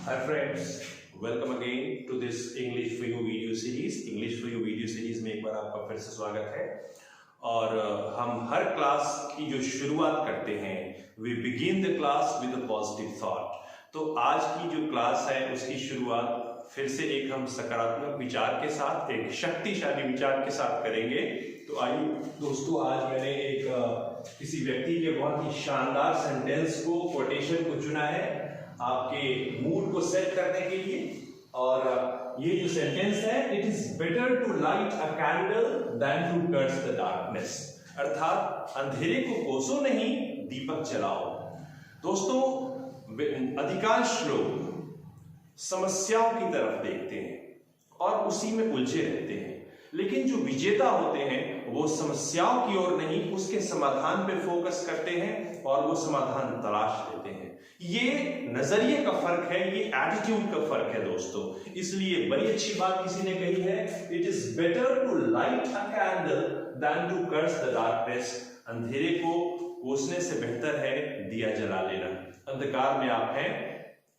Hi friends, welcome again to this English for You video series. English for You video series में एक बार आपका फिर से स्वागत है। और हम हर क्लास की जो शुरुआत करते हैं, we begin the class with a positive thought. तो आज की जो क्लास है उसकी शुरुआत फिर से एक हम सकारात्मक विचार के साथ, एक शक्तिशाली विचार के साथ करेंगे। तो आइए दोस्तों, आज मैंने एक किसी व्यक्ति के बहुत ही शानदार सेंटेंस को, कोटेशन को चुना है आपके मूड को सेट करने के लिए। और ये जो सेंटेंस है, it is better to light a candle than to curse the darkness, अर्थात अंधेरे को कोसो नहीं, दीपक जलाओ। दोस्तों, अधिकांश लोग समस्याओं की तरफ देखते हैं और उसी में उलझे रहते हैं, लेकिन जो विजेता होते हैं वो समस्याओं की ओर नहीं, उसके समाधान पे फोकस करते हैं और वो समाधान तलाश लेते हैं। ये नजरिए का फर्क है, ये एटीट्यूड का फर्क है दोस्तों। इसलिए बड़ी अच्छी बात किसी ने कही है, it is better to light a candle than to curse the darkness. अंधेरे को कोसने से बेहतर है दिया जला लेना। अंधकार में आप हैं,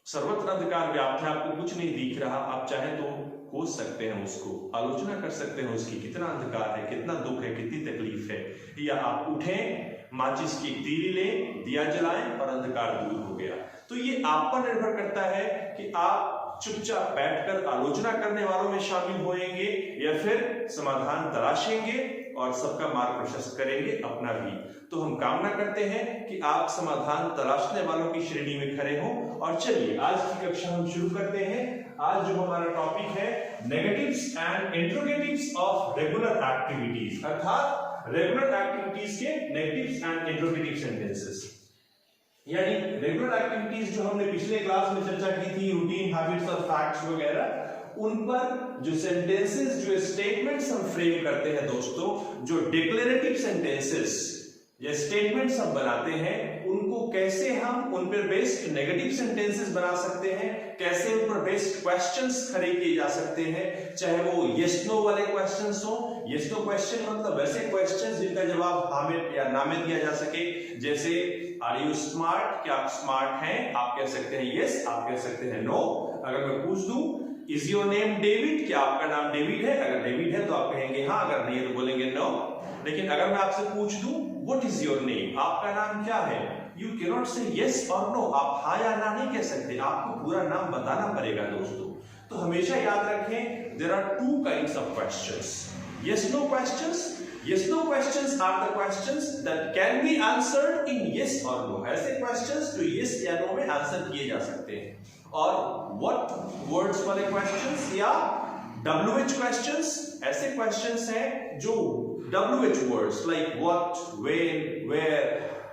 सर्वत्र अंधकार व्याप्त है, आपको कुछ नहीं दिख रहा, आप चाहें तो कोस सकते हैं उसको, आलोचना कर सकते हैं उसकी, कितना अंधकार है, कितना दुख है, कितनी तकलीफ है। या आप उठें, माचिस की तीली लें, दिया जलाएं और अंधकार दूर हो गया। तो ये आप पर निर्भर करता है कि आप चुपचाप बैठकर आलोचना करने वालों में शामिल होएंगे या फिर समाधान तलाशेंगे और सबका मार्ग प्रशस्त करेंगे, अपना भी। तो हम कामना करते हैं कि आप समाधान तलाशने वालों की श्रेणी में खड़े हों। और चलिए आज की कक्षा हम शुरू करते हैं। आज जो हमारा टॉपिक है, negatives and interrogatives of regular activities, अर्थात रेगुलर एक्टिविटीज के नेगेटिव्स एंड इंट्रोगेटिव सेंटेंसेस। यानी रेगुलर एक्टिविटीज जो हमने पिछले क्लास में चर्चा की थी, रूटीन, हैबिट्स और फैक्ट्स वगैरह, उन पर जो सेंटेंसेस, जो स्टेटमेंट्स हम फ्रेम करते हैं दोस्तों, जो डिक्लेरेटिव सेंटेंसेस या स्टेटमेंट्स हम बनाते हैं, उनको कैसे हम उन पर बेस्ड नेगेटिव सेंटेंसेस बना सकते हैं, कैसे उन पर बेस्ड क्वेश्चंस खड़े किए जा सकते हैं, चाहे वो यस नो वाले क्वेश्चंस हो। यस नो क्वेश्चन मतलब वैसे क्वेश्चंस जिनका जवाब हाँ में या ना में दिया जा सके, जैसे आर यू स्मार्ट, क्या आप स्मार्ट हैं, आप कह सकते हैं यस, आप कह सकते हैं नो। अगर मैं पूछ दूं इज योर नेम डेविड, क्या आपका नाम डेविड है, अगर डेविड है तो आप कहेंगे हाँ, अगर नहीं है तो बोलेंगे नो। लेकिन अगर मैं आपसे पूछ दूं व्हाट इज योर नेम, आपका नाम क्या है, यू कैन नॉट से यस और नो, आप हाँ या ना नहीं कह सकते, आपको पूरा नाम बताना पड़ेगा दोस्तों। तो हमेशा याद रखें, there are two kinds of questions, yes no questions. Yes no questions are the questions that can be answered in yes or no. ऐसे questions जो yes या no में आंसर किए जा सकते हैं। और what words वाले questions या WH questions, ऐसे questions हैं जो WH words like what, when, where,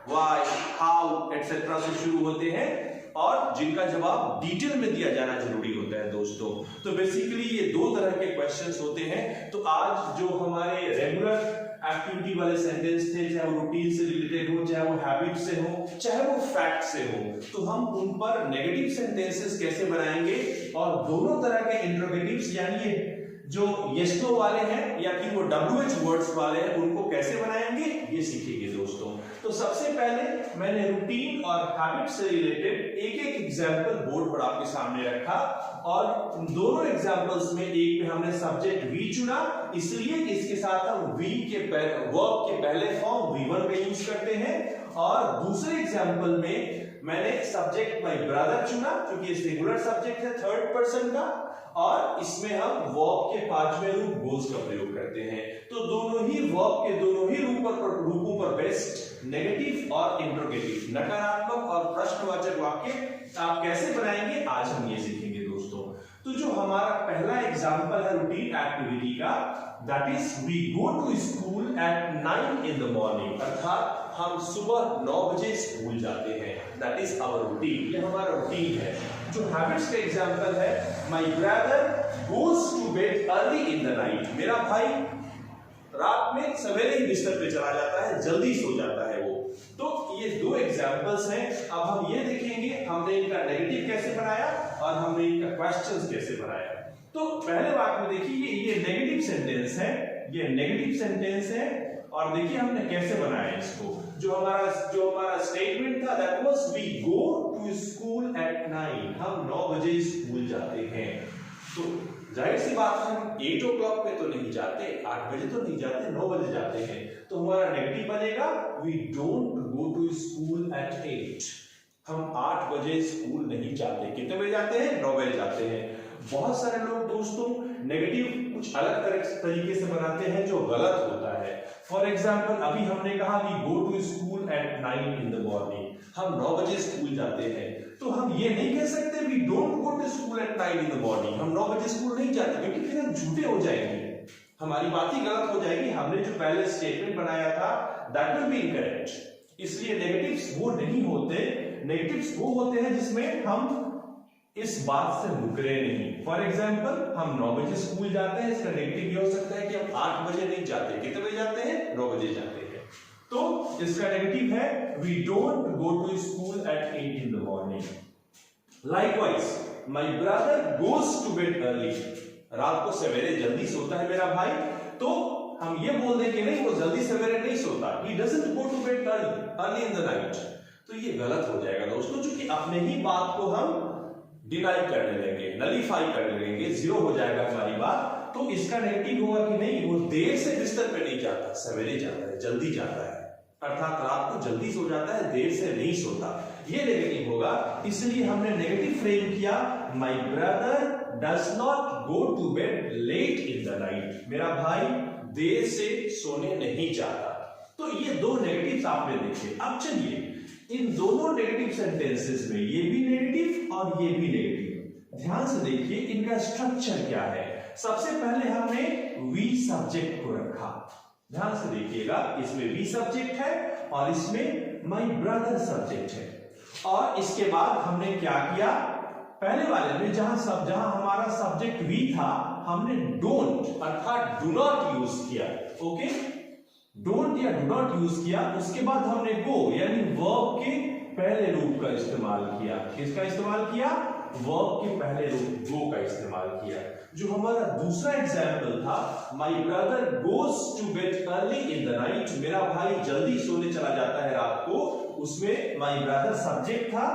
why, how, etc. से शुरू होते हैं और जिनका जवाब डिटेल में दिया जाना जरूरी होता है दोस्तों। तो बेसिकली ये दो तरह के क्वेश्चंस होते हैं। तो आज जो हमारे रेगुलर एक्टिविटी वाले सेंटेंस थे, चाहे वो रूटीन से रिलेटेड हो, चाहे वो हैबिट से हो, चाहे वो फैक्ट से हो, तो हम उन पर नेगेटिव सेंटेंसेस कैसे बनाएंगे और दोनों तरह के इंट्रोगेटिव्स यानी जो यस नो वाले हैं या फिर वो WH वर्ड्स वाले हैं, उनको कैसे बनाएंगे ये सीखेंगे दोस्तों। तो सबसे पहले मैंने रूटीन और हैबिट से रिलेटेड एक एक एग्जांपल बोर्ड पर आपके सामने रखा और दोनों एग्जांपल्स में एक में हमने सब्जेक्ट वी चुना, इसलिए कि इसके साथ हम वी के वर्ब के पहले फॉर्म V1 का यूज करते हैं। और दूसरे एग्जांपल में मैंने सब्जेक्ट माय ब्रदर चुना, क्योंकि ये रेगुलर सब्जेक्ट है थर्ड पर्सन का, और इसमें हम वर्ब के पांचवें रूप गोज का प्रयोग करते हैं। तो दोनों ही वर्ब के दोनों ही रूपों पर बेस्ड नेगेटिव और इंट्रोगेटिव, नकारात्मक और प्रश्नवाचक वाक्य आप कैसे बनाएंगे, आज हम ये सीखेंगे दोस्तों। तो जो हमारा पहला एग्जांपल है रूटीन एक्टिविटी का, that is we go to school at 9 in the morning, अर्थात हम सुबह 9 बजे स्कूल जाते हैं, दैट इज आवर रूटीन, ये हमारा रूटीन है। जो हैबिट्स का एग्जांपल है, my brother goes to bed early in the night, मेरा भाई रात में सवेरे ही बिस्तर पे चला जाता है, जल्दी सो जाता है वो। तो ये दो एग्जांपल्स हैं। अब हम ये देखेंगे हमने इनका नेगेटिव कैसे बनाया और हमने इनका क्वेश्चंस कैसे बनाया। तो पहले बात में देखिए ये नेगेटिव सेंटेंस है, ये नेगेटिव सेंटेंस है और देखिए हमने कैसे बनाया इसको। जो हमारा स्टेटमेंट था that was we go to school at at 9, हम 9 बजे स्कूल जाते हैं। तो जाहिर सी बात है हम 8 o'clock पे तो नहीं जाते, 8 बजे तो नहीं जाते, 9 बजे जाते हैं। तो हमारा नेगेटिव बनेगा we don't go to school at 8, हम 8 बजे स्कूल नहीं जाते। कितने बजे जाते हैं? 9 बजे जाते हैं। बहुत सारे लोग दोस्तों नेगेटिव कुछ अलग तरीके से बनाते हैं जो गलत होता है। फॉर एग्जाम्पल अभी हमने कहा we go to school at 9 in the morning, हम 9 बजे स्कूल जाते हैं। तो हम ये नहीं कह सकते we don't go to school at 9 in the morning, हम 9 बजे स्कूल नहीं जाते, क्योंकि फिर हम झूठे हो जाएंगे, हमारी बात ही गलत हो जाएगी। हमने जो पहले स्टेटमेंट बनाया था दैट विल बी इनकरेक्ट। इसलिए नेगेटिव्स वो नहीं होते, नेगेटिव्स वो होते हैं जिसमें हम इस बात से मुकरे नहीं। फॉर एग्जाम्पल हम 9 बजे स्कूल जाते हैं, इसका नेगेटिव ये हो सकता है कि हम 8 बजे नहीं जाते। कितने बजे जाते हैं? 9 बजे जाते हैं। तो इसका नेगेटिव है we don't go to school at 8 in the morning। Likewise my brother goes to bed early, रात को सवेरे जल्दी सोता है मेरा भाई। तो हम ये बोल दें कि नहीं वो जल्दी सवेरे नहीं सोता, he doesn't go to bed early in the night। तो ये गलत हो जाएगा दोस्तों, क्योंकि अपने ही बात को हम डिनाई करने लगेंगे, नलीफाई करने लगेंगे, जीरो हो जाएगा हमारी बात। तो इसका नेगेटिव होगा कि नहीं वो देर से बिस्तर पे नहीं जाता, सवेरे जाता है, जल्दी जाता है, अर्थात रात को जल्दी सो जाता है, देर से नहीं सोता, ये नेगेटिव होगा। इसलिए हमने नेगेटिव फ्रेम किया my brother does not go to bed late in the night, मेरा भाई देर से सोने नहीं जाता। तो ये दो नेगेटिव्स आपने देखे। अब चलिए इन दोनों नेगेटिव सेंटेंसेस में ये भी नेगेटिव और ये भी नेगेटिव, ध्यान से देखिए इनका स्ट्रक्चर क्या है। सबसे पहले हमने वी सब्जेक्ट को रखा, ध्यान से देखिएगा, इसमें वी सब्जेक्ट है और इसमें माय ब्रदर सब्जेक्ट है। और इसके बाद हमने क्या किया, पहले वाले में जहां हमारा सब्जेक्ट वी था हमने डोंट अर्थात डू नॉट यूज किया। ओके, डोंट या डू नॉट यूज किया। उसके बाद हमने गो यानी वर्ब के पहले रूप का इस्तेमाल किया। किसका इस्तेमाल किया? वर्ब के पहले रूप गो का इस्तेमाल किया। जो हमारा दूसरा एग्जाम्पल था my brother goes to bed early in the night, मेरा भाई जल्दी सोने चला जाता है रात को, उसमें माय ब्रदर सब्जेक्ट था।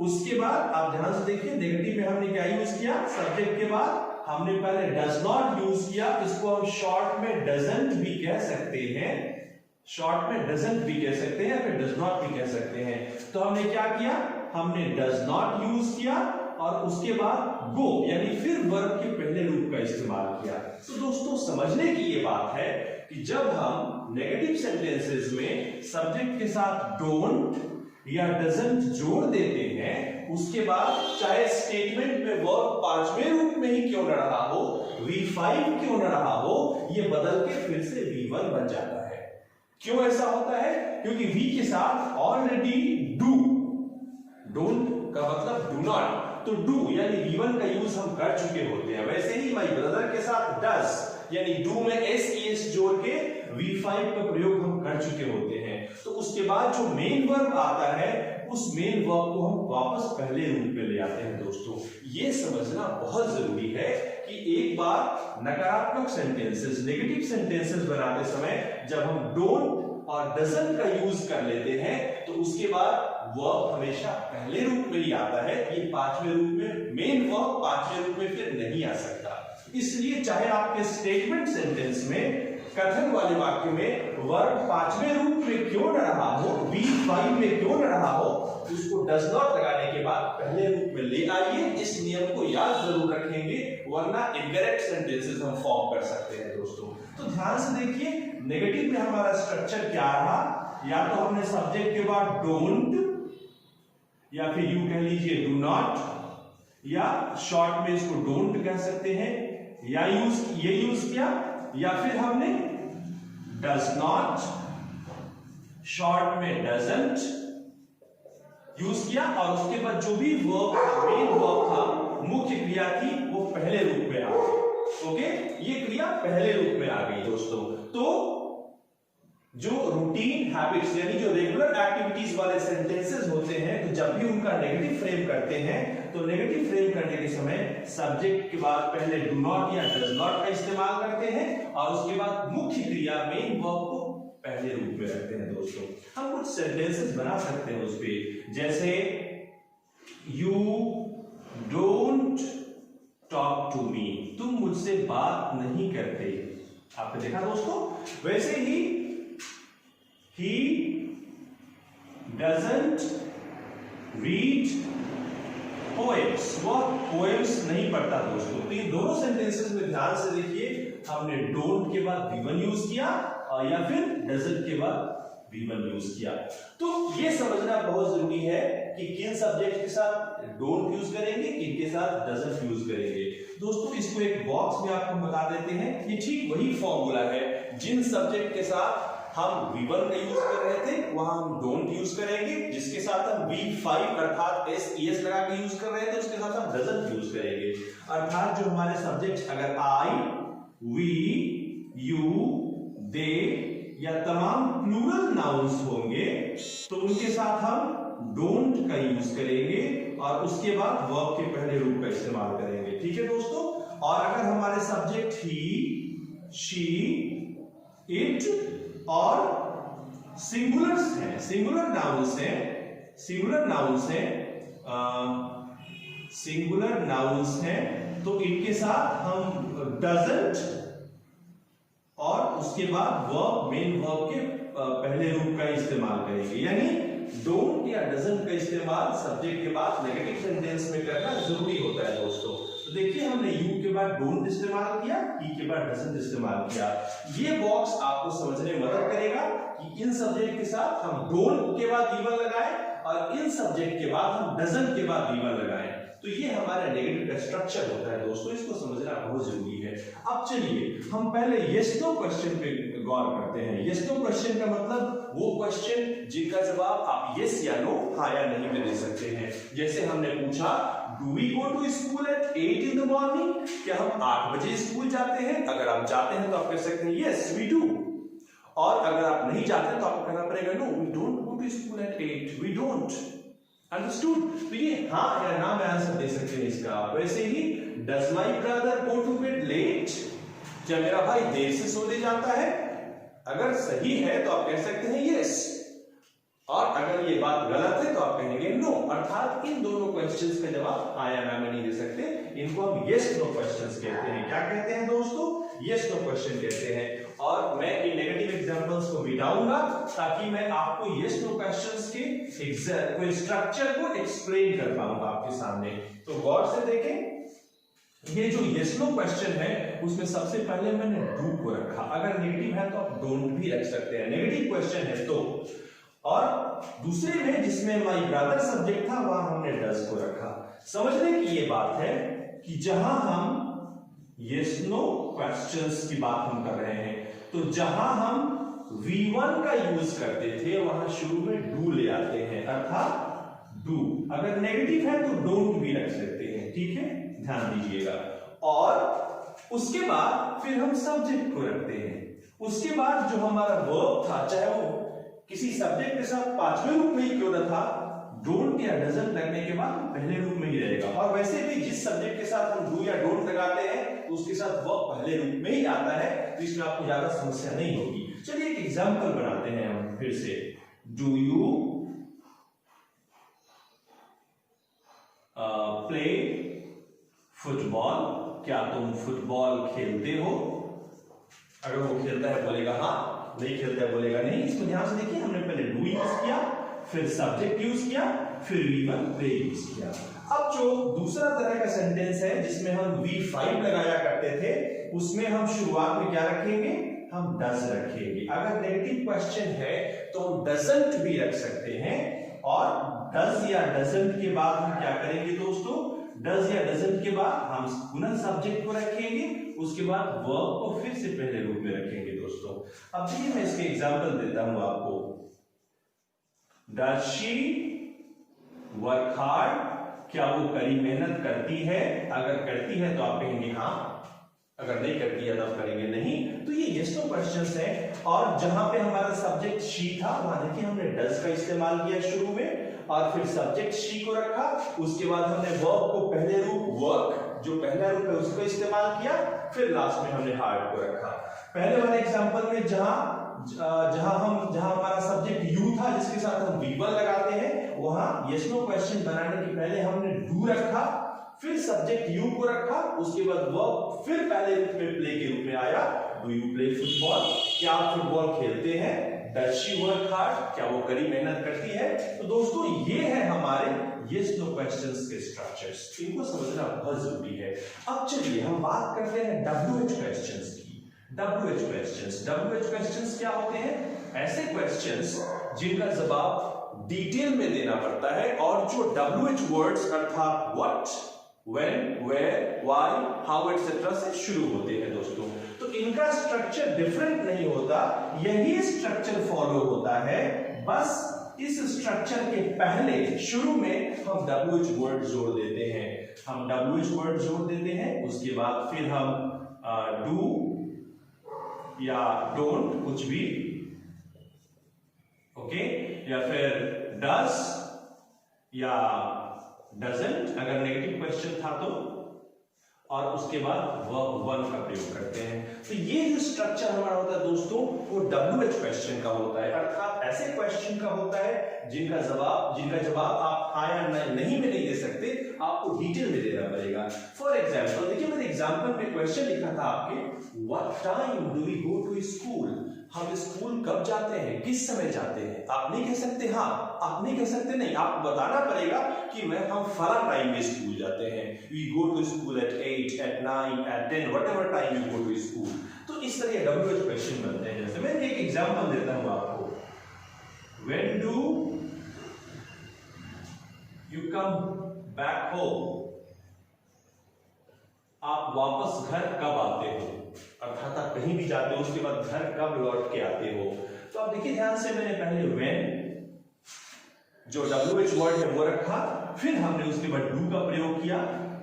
उसके बाद आप ध्यान से देखिए नेगेटिव में हमने क्या यूज किया, सब्जेक्ट के बाद हमने पहले डज नॉट यूज किया, इसको हम शॉर्ट में डजंट भी कह सकते हैं, शॉर्ट में डजंट भी कह सकते हैं, फिर डज नॉट भी कह सकते हैं। तो हमने क्या किया, हमने डज नॉट यूज किया और उसके बाद गो यानी फिर वर्ब के पहले रूप का इस्तेमाल किया। तो दोस्तों समझने की ये बात है कि जब हम नेगेटिव सेंटेंसेस में सब्जेक्ट के साथ डोंट या डजंट जोड़ देते हैं, उसके बाद चाहे स्टेटमेंट में वर्ब पांचवें रूप में ही क्यों न रहा हो, V5 क्यों न रहा हो, ये बदल के फिर से V1 बन जाता है। क्यों ऐसा होता है? क्योंकि V के साथ ऑलरेडी डू, डोंट का मतलब डू नॉट, तो डू यानी V1 का यूज हम कर चुके होते हैं। वैसे ही माय ब्रदर के साथ डज यानी डू में एस जोड़ के V5 का प्रयोग हम कर चुके होते हैं। तो उसके बाद जो मेन वर्ब आता है उस मेन वर्ब को हम वापस पहले रूप में ले आते हैं। दोस्तों ये समझना बहुत जरूरी है कि एक बार नकारात्मक सेंटेंसेस, नेगेटिव सेंटेंसेस बनाते समय जब हम डोंट और डजंट का यूज कर लेते हैं तो उसके बाद वर्ब हमेशा पहले रूप में ही आता है, ये पांचवें रूप में, मेन वर्ब पांचवें रूप में फिर नहीं आ सकता। इसलिए चाहे आपके स्टेटमेंट सेंटेंस में, कथन वाले वाक्य में वर्ब पांचवें रूप में क्यों न रहा हो, V5 में क्यों न रहा हो, उसको डज नॉट लगाने के बाद पहले रूप में ले आइए। इस नियम को याद जरूर रखेंगे, वरना इनकरेक्ट सेंटेंसेस हम फॉर्म कर सकते हैं। दोस्तों तो ध्यान से देखिए नेगेटिव में हमारा स्ट्रक्चर क्या रहा, या तो हमने सब्जेक्ट के बाद डोंट या फिर यू कह लीजिए डू नॉट, या शॉर्ट में इसको डोंट कह सकते हैं, या ये यूज किया, या फिर हमने डज नॉट शॉर्ट में डजंट यूज किया और उसके बाद जो भी वर्ब था, मेन वर्ब था, मुख्य क्रिया थी, वो पहले रूप में आ गई। ओके, ये क्रिया पहले रूप में आ गई। दोस्तों तो जो रूटीन हैबिट्स यानी जो रेगुलर एक्टिविटीज वाले सेंटेंसेस होते हैं, तो जब भी उनका नेगेटिव फ्रेम करते हैं तो नेगेटिव फ्रेम करने के समय सब्जेक्ट के बाद पहले डू नॉट या डज नॉट का इस्तेमाल करते हैं और उसके बाद मुख्य क्रिया मेन वर्ब को पहले रूप में रखते हैं। दोस्तों हम कुछ सेंटेंसेस बना सकते हैं उस पे, जैसे यू बात नहीं करते। आपने देखा दोस्तों, वैसे ही doesn't read poems, वह poems नहीं पढ़ता दोस्तों। तो ये दोनों सेंटेंसेस में ध्यान से देखिए, हमने don't के बाद V1 यूज किया और या फिर doesn't के बाद V1 यूज किया। तो ये समझना बहुत जरूरी है कि किन सब्जेक्ट के साथ don't यूज करेंगे, किन के साथ doesn't यूज करेंगे। दोस्तों इसको एक बॉक्स में आपको बता देते हैं, ये ठीक वही फॉर्मूला है जिन सब्जेक्ट के साथ हम V1 का यूज कर रहे थे वहां हम don't यूज करेंगे, जिसके साथ हम V5 अर्थात SES लगा के यूज कर रहे थे उसके साथ हम doesn't यूज करेंगे। अर्थात जो हमारे सब्जेक्ट अगर I, we, you, they या तमाम प्लूरल नाउन्स होंगे तो उनके साथ हम don't का यूज करेंगे और उसके बाद वर्ब के पहले रूप का इस्तेमाल करेंगे। ठीक है दोस्तों। और अगर हमारे सब्जेक्ट he, she, it और सिंगुलर्स हैं, सिंगुलर नाउन्स हैं तो इनके साथ हम doesn't और उसके बाद वर्ब, मेन वर्ब के पहले रूप का इस्तेमाल करेंगे। यानी don't या doesn't का इस्तेमाल सब्जेक्ट के बाद नेगेटिव सेंटेंस में करना जरूरी होता है दोस्तों। तो देखिए हमने you के बाद don't इस्तेमाल किया, he के बाद doesn't इस्तेमाल किया। ये बॉक्स आपको समझने में मदद करेगा कि इन सब्जेक्ट के साथ हम don't के बाद V1 लगाएं और इन सब्जेक्ट के बाद हम doesn't के बाद V1 लगाएं। तो ये हमारा नेगेटिव का स्ट्रक्चर होता है दोस्तों, इसको समझना बहुत जरूरी है। अब चलिए हम पहले yes no क्वेश्चन पे गौर करते हैं। yes no क्वेश्चन का मतलब वो क्वेश्चन जिनका जवाब आप yes या no, हाँ या नहीं में दे सकते हैं। जैसे हमने पूछा do we go to school at 8 in the morning, क्या हम 8 बजे स्कूल जाते हैं? अगर आप जाते हैं तो आप कह सकते हैं yes we do, और अगर आप नहीं जाते तो आपको कहना पड़ेगा no we don't go to school at 8, we don't। Understood. तो ये हाँ या ना में आंसर दे सकते हैं इसका। वैसे ही does my brother go to bed late, क्या मेरा भाई देर से सोने जाता है? अगर सही है तो आप कह सकते हैं yes, और अगर ये बात गलत है तो आप कहेंगे no। अर्थात इन दोनों क्वेश्चंस का जवाब हाँ या ना में नहीं दे सकते, इनको हम yes no क्वेश्चंस कहते हैं। क्या कहते हैं दोस्तों? yes no क्वेश्चन कहते हैं। और मैं इन नेगेटिव एग्जांपल्स को मिटाऊंगा ताकि मैं आपको yes no क्वेश्चंस के स्ट्रक्चर को एक्सप्लेन कर पाऊंगा आपके सामने। तो गौर से देखें, ये जो yes no क्वेश्चन है उसमें सबसे पहले मैंने do को रखा। अगर नेगेटिव है तो आप don't भी रख सकते हैं, नेगेटिव क्वेश्चन है तो। और दूसरे में जिसमें माई ब्रदर सब्जेक्ट था वहां हमने does को रखा। समझने की ये बात है कि जहां हम yes no क्वेश्चंस की बात हम कर रहे हैं तो जहां हम V1 का यूज करते थे वहां शुरू में do ले आते हैं, अर्थात do। अगर नेगेटिव है तो don't भी रख सकते हैं। ठीक है, ध्यान दीजिएगा। और उसके बाद फिर हम सब्जेक्ट को रखते हैं। उसके बाद जो हमारा वर्ब था, चाहे वो किसी सब्जेक्ट के साथ पांचवें रूप में ही क्यों ना था, डोंट या डजंट लगने के बाद पहले रूप में ही रहेगा। और वैसे भी जिस सब्जेक्ट के साथ हम डू या डोंट लगाते हैं तो उसके साथ वर्ब पहले रूप में ही आता है, तो इसमें आपको ज्यादा समस्या नहीं होगी। चलिए एक एग्जांपल बनाते हैं हम फिर से। डू यू प्ले फुटबॉल, क्या तुम फुटबॉल खेलते हो? अगर वो खेलता है बोलेगा हाँ, नहीं खेलता है बोलेगा नहीं। इसको ध्यान से देखिए, हमने पहले डू यूज किया, फिर सब्जेक्ट यूज किया, फिर V1 प्ले यूज किया। अब जो दूसरा तरह का सेंटेंस है जिसमें हम V5 लगाया करते थे, उसमें हम शुरुआत में क्या रखेंगे? हम डज रखेंगे। अगर नेगेटिव क्वेश्चन है तो हम डजंट भी रख सकते हैं, और डज या डजंट के बाद हम क्या करेंगे दोस्तों? डज या डजंट के बाद हम पुनः सब्जेक्ट को रखेंगे, उसके बाद वर्ब को फिर से पहले रूप में रखेंगे दोस्तों। अब देखिए मैं इसके एग्जांपल देता हूं आपको। Does she work hard? क्या वो कड़ी मेहनत करती है? अगर करती है तो आप कहेंगे हाँ, अगर नहीं करती है तो आप करेंगे नहीं। तो ये yes no क्वेश्चंस हैं। और जहां पे हमारा सब्जेक्ट she था वहां देखिए हमने does का इस्तेमाल किया शुरू में, और फिर सब्जेक्ट she को रखा, उसके बाद हमने वर्ब को पहले रूप work जो पहला रूप है उसको इस्तेमाल किया, फिर लास्ट में हमने hard को रखा। पहले वाले एग्जांपल में जहां हमारा सब्जेक्ट यू था जिसके साथ हम V1 लगाते हैं, वहां yes no क्वेश्चन बनाने के पहले हमने do रखा, फिर सब्जेक्ट यू को रखा, उसके बाद वर्ब फिर पहले रूप में प्ले के रूप में आया, डू यू प्ले फुटबॉल, क्या आप फुटबॉल खेलते हैं, डज शी वर्क हार्ड, क्या वो कड़ी मेहनत करती है। तो दोस्तों ये है हमारे यस नो क्वेश्चंस के स्ट्रक्चर्स, इनको समझना बहुत जरूरी है। अब चलिए हम बात करते हैं WH क्वेश्चंस की। WH क्वेश्चंस क्या होते हैं? ऐसे क्वेश्चंस जिनका जवाब डिटेल में देना पड़ता है और जो WH वर्ड्स अर्थात what, when, where, why, how etcetera से शुरू होते हैं दोस्तों। तो इनका स्ट्रक्चर डिफरेंट नहीं होता, यही स्ट्रक्चर फॉलो होता है, बस इस स्ट्रक्चर के पहले शुरू में हम WH वर्ड जोड़ देते हैं, उसके बाद फिर हम डू या डोंट कुछ भी, ओके, या फिर डज या डजंट अगर नेगेटिव क्वेश्चन था तो, और उसके बाद वर्ब वन का प्रयोग करते हैं। तो ये जो स्ट्रक्चर हमारा होता है दोस्तों वो WH क्वेश्चन का होता है, अर्थात ऐसे क्वेश्चन का होता है जिनका जवाब आप हाँ या नहीं में नहीं दे सकते, आपको डिटेल में देना पड़ेगा। फॉर एग्जाम्पल देखिए, मैंने एग्जाम्पल में क्वेश्चन लिखा था आपके, what time do we go to school, हम स्कूल कब जाते हैं, किस समय जाते हैं। आप नहीं कह सकते हाँ, आप नहीं कह सकते नहीं, आपको बताना पड़ेगा कि हम फला टाइम में स्कूल जाते हैं, we go to school at 8, at 9, at 10, whatever time you go to school. तो इस तरह WH क्वेश्चन बनते हैं। जैसे मैं एक एग्जांपल देता हूं आपको, when do you come back home, आप वापस घर कब आते हो, अर्थात आप कहीं भी जाते हो उसके बाद घर कब लौट के आते हो। तो आप देखिए ध्यान से, मैंने पहले व्हेन जो WH वर्ड है वो रखा, फिर हमने उसके बाद डू का प्रयोग किया,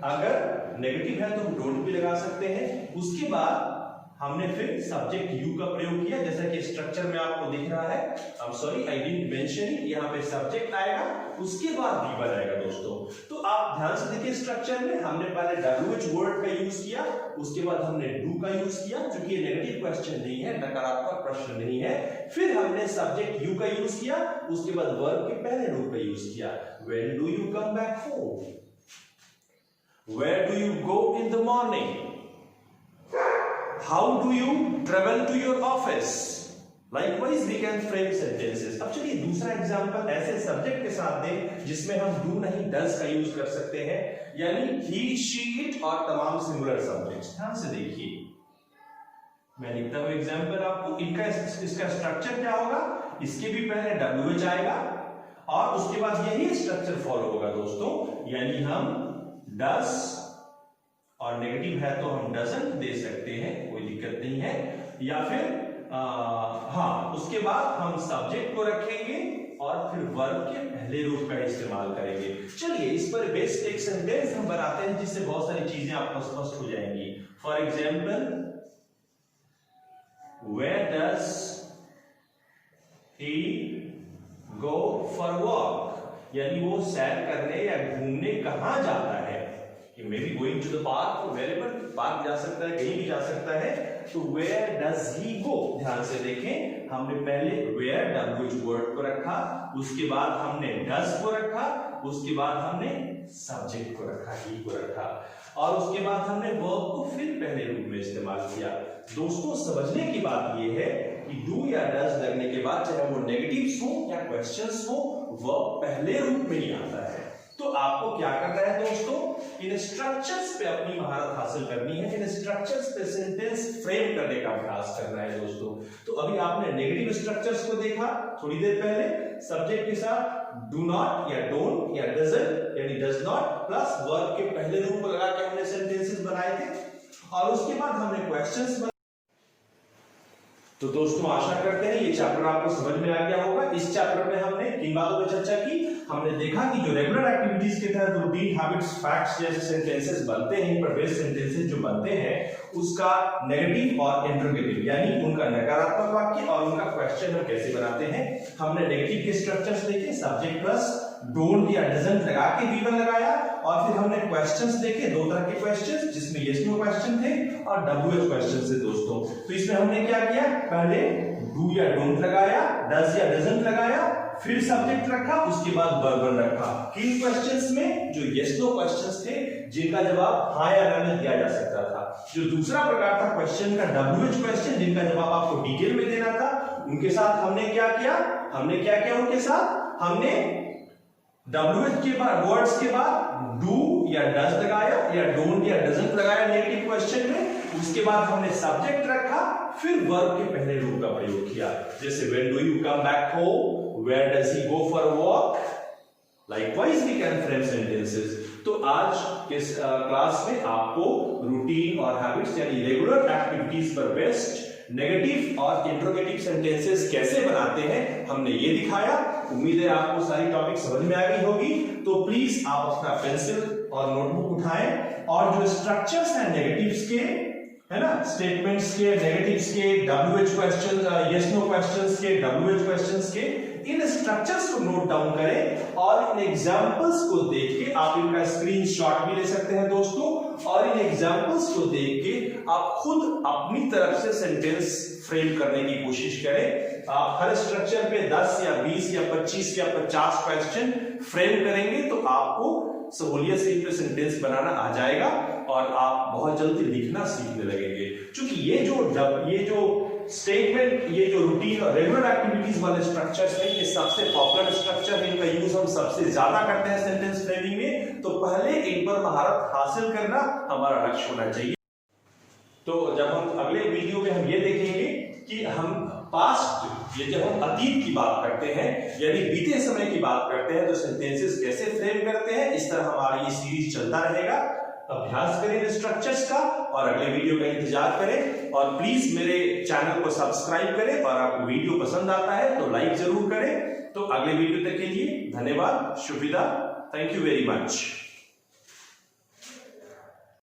अगर नेगेटिव है तो हम डोंट भी लगा सकते हैं, उसके बाद हमने फिर सब्जेक्ट यू का प्रयोग किया, जैसा कि स्ट्रक्चर में आपको दिख रहा है। I am sorry I didn't mention it, यहाँ पे सब्जेक्ट आएगा, उसके बाद वीवर आएगा दोस्तों। तो आप ध्यान से देखिए, स्ट्रक्चर में हमने पहले WH वर्ड का यूज किया, उसके बाद हमने डू का यूज किया, जो कि नेगेटिव क्वेश्चन नहीं है, नकारात्मक प्रश्न नहीं है, फिर हमने सब्जेक्ट यू का यूज किया, उसके बाद वर्ब के पहले रूप का यूज किया, when do you come back home, where do you go in the morning, how do you travel to your office, likewise we can frame sentences। अब चलिए दूसरा एग्जांपल ऐसे सब्जेक्ट के साथ दें जिसमें हम डू नहीं डज का यूज कर सकते हैं, यानी ही, शी, इट और तमाम सिंगुलर सब्जेक्ट्स। ध्यान से देखिए, मैं लिखता हूं एग्जांपल आपको, इसका स्ट्रक्चर क्या होगा, इसके भी पहले WH आएगा और उसके बाद यही स्ट्रक्चर फॉलो होगा दोस्तों, यानी हम डज और नेगेटिव है तो हम डजंट दे सकते हैं, कोई दिक्कत नहीं है, या फिर हाँ, उसके बाद हम सब्जेक्ट को रखेंगे और फिर वर्ब के पहले रूप का इस्तेमाल करेंगे। चलिए इस पर बेस्ड एक सेंटेंस हम बनाते हैं जिससे बहुत सारी चीजें आपको स्पष्ट हो जाएंगी। For example, where does he go for walk, यानी वो सैर करने या घूमने कहां जाता है। May be going to the park, wherever, park जा सकता है, कहीं भी जा सकता है। तो वेयर डज ही गो, ध्यान से देखें, हमने पहले वेयर WH वर्ड को रखा, उसके बाद हमने डज को रखा, उसके बाद हमने सब्जेक्ट को रखा, ही को रखा, और उसके बाद हमने वर्ब को फिर पहले रूप में इस्तेमाल किया। दोस्तों समझने की बात यह है कि डू या डज लगने के बाद चाहे वो नेगेटिव्स हो या क्वेश्चंस हो, वर्ब पहले रूप में ही आता है। तो आपको क्या करना है दोस्तों, इन स्ट्रक्चर्स पे अपनी महारत हासिल करनी है, इन स्ट्रक्चर्स पे सेंटेंस फ्रेम करने का अभ्यास करना है दोस्तों। तो अभी आपने नेगेटिव स्ट्रक्चर्स को देखा थोड़ी देर पहले, सब्जेक्ट के साथ डू नॉट या डोंट या डजंट यानी डज नॉट प्लस वर्ब के पहले रूप को लगा के हमने सेंटेंसेस बनाए थे, और उसके बाद हमने क्वेश्चंस। तो दोस्तों आशा करते हैं ये चैप्टर आपको समझ में आ गया होगा। इस चैप्टर में हमने किन बातों पर चर्चा की, हमने देखा कि जो रेगुलर एक्टिविटीज के तहत रूटीन, हैबिट्स, फैक्ट्स जैसे सेंटेंसेस बनते हैं, इन पर बेस्ड सेंटेंसेस जो बनते हैं, उसका नेगेटिव और इंटरोगेटिव यानी उनका नकारात्मक वाक्य और उनका क्वेश्चन हम कैसे बनाते हैं। हमने नेगेटिव के स्ट्रक्चर्स देखे, सब्जेक्ट प्लस डोंट या डजंट लगा के वीवर लगाया, और फिर हमने क्वेश्चंस देखे, दो तरह के क्वेश्चंस जिसमें यस नो क्वेश्चन थे और WH क्वेश्चन थे दोस्तों। तो इसमें हमने क्या किया, पहले डू या डोंट लगाया, डज या डजंट लगाया, फिर सब्जेक्ट रखा, उसके बाद वर्ब रखा। किन क्वेश्चंस में? जो यस नो क्वेश्चंस थे जिनका जवाब हाँ या ना में दिया जा सकता था। जो दूसरा प्रकार था क्वेश्चन का WH क्वेश्चन जिनका जवाब आपको डिटेल में देना था, उनके साथ हमने क्या किया? उनके साथ हमने WH के बाद वर्ड्स के बाद डू या डज लगाया या डोंट या डजंट लगाया नेगेटिव क्वेश्चन में। उसके बाद हमने सब्जेक्ट रखा, फिर वर्ब के पहले रूप का प्रयोग किया। जैसे when do you come back home, where does he go for walk, likewise we can frame sentences. तो आज के क्लास में आपको रूटीन और हैबिट्स यानी रेगुलर एक्टिविटीज पर बेस्ड नेगेटिव और इंट्रोगेटिव सेंटेंसेस कैसे बनाते हैं हमने ये दिखाया। उम्मीद है आपको सारी टॉपिक समझ में आ गई होगी। तो प्लीज आप अपना पेंसिल और नोटबुक उठाएं और जो स्ट्रक्चर्स हैं नेगेटिव्स के, है ना, स्टेटमेंट्स के, नेगेटिव्स के, WH question, yes no questions के, WH क्वेश्चंस के, इन स्ट्रक्चर्स को नोट डाउन करें और इन एग्जांपल्स को देख के आप इनका स्क्रीनशॉट भी ले सकते हैं दोस्तों। और इन एग्जांपल्स को देख के आप खुद अपनी तरफ से सेंटेंस फ्रेम करने की कोशिश करें। आप हर स्ट्रक्चर पे 10 या 20 या 25 या 50 क्वेश्चन फ्रेम करेंगे तो आपको सहूलियत से इन पे सेंटेंस बनाना आ जाएगा और आप बहुत जल्दी लिखना सीखने लगेंगे। क्योंकि ये जो स्टेटमेंट, ये जो रूटीन और रेगुलर एक्टिविटीज वाले स्ट्रक्चर्स हैं, ये सबसे पॉपुलर स्ट्रक्चर है, इनका यूज हम सबसे ज्यादा करते हैं सेंटेंस फ्रेमिंग में। तो पहले इन पर महारत हासिल करना हमारा लक्ष्य होना चाहिए। तो जब हम अगले वीडियो में हम ये देखेंगे कि हम पास्ट, ये जब हम अतीत की बात करते हैं यानी बीते समय की बात करते हैं तो सेंटेंसेस कैसे फ्रेम करते हैं। इस तरह हमारा ये सीरीज चलता रहेगा। अभ्यास करें इन स्ट्रक्चर्स का और अगले वीडियो का इंतजार करें। और प्लीज मेरे चैनल को सब्सक्राइब करें और आपको वीडियो पसंद आता है तो लाइक जरूर करें। तो अगले वीडियो तक के लिए धन्यवाद, शुभ विदा, थैंक यू वेरी मच।